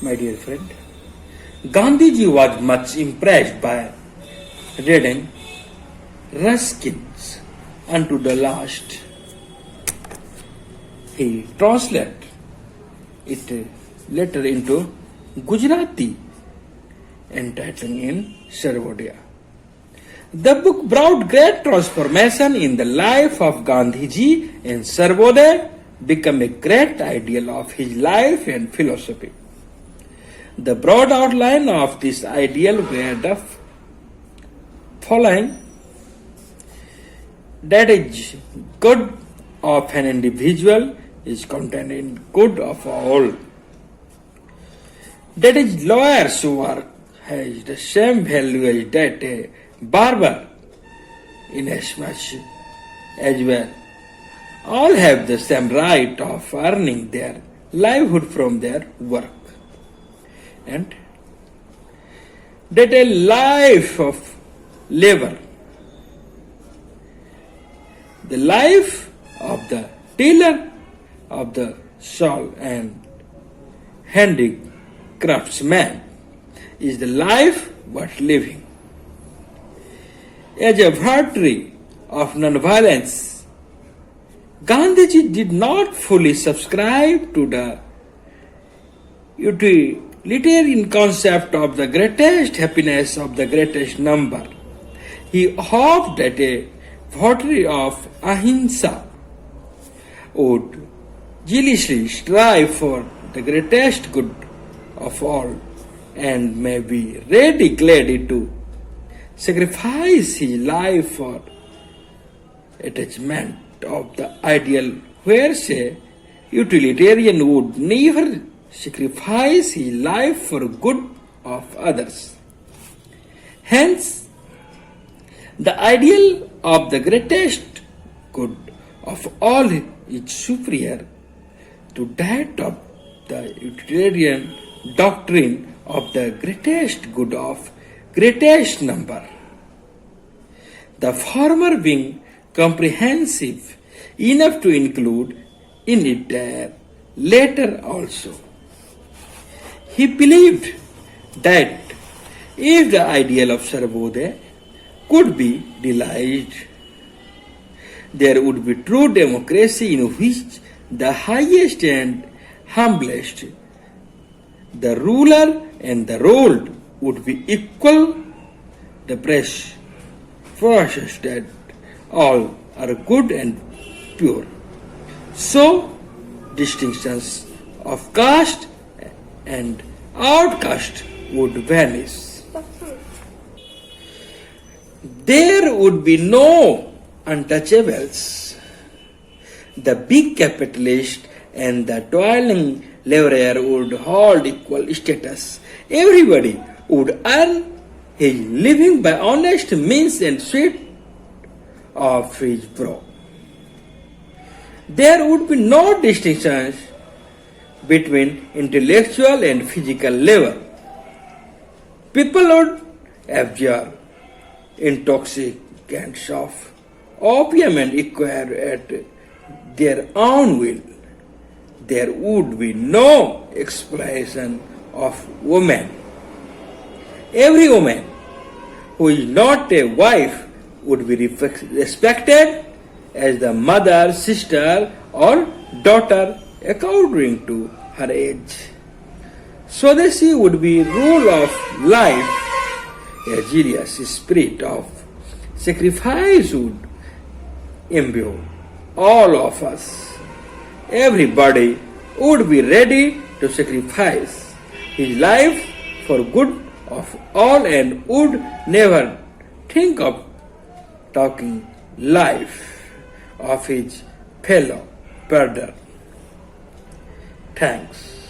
my dear friend. Gandhiji was much impressed by reading Ruskin's Unto the Last. He translated it later into Gujarati, entitling in Sarvodaya. The book brought great transformation in the life of Gandhiji, and Sarvodaya became a great ideal of his life and philosophy. The broad outline of this ideal were the following: that is good of an individual is contained in good of all. That is lawyer's work has the same value as that a barber, inasmuch as well all have the same right of earning their livelihood from their work. And that a life of labor, the life of the tiller of the soul and handicraftsman, is the life worth living. As a votary of nonviolence, Gandhiji did not fully subscribe to the utilitarian concept of the greatest happiness of the greatest number. He hoped that a votary of ahimsa would zealously strive for the greatest good of all and may be ready gladly to sacrifice his life for attachment of the ideal, whereas a utilitarian would never sacrifice his life for good of others. Hence, the ideal of the greatest good of all is superior to that of the utilitarian doctrine of the greatest good of greatest number. The former being comprehensive enough to include in it the latter also. He believed that if the ideal of Sarvodaya could be realized, there would be true democracy in which the highest and humblest, the ruler and the ruled, would be equal. The process that all are good and pure. So, distinctions of caste and outcast would vanish. There would be no untouchables. The big capitalist and the toiling laborer would hold equal status. Everybody would earn his living by honest means and sweat of his brow. There would be no distinctions between intellectual and physical labor. People would absorb intoxicants of opium and acquire at their own will. There would be no exploitation of women. Every woman who is not a wife would be respected as the mother, sister, or daughter according to her age. Swadeshi would be rule of life. A zealous spirit of sacrifice would imbue all of us. Everybody would be ready to sacrifice his life for good of all and would never think of taking life of his fellow brother. Thanks.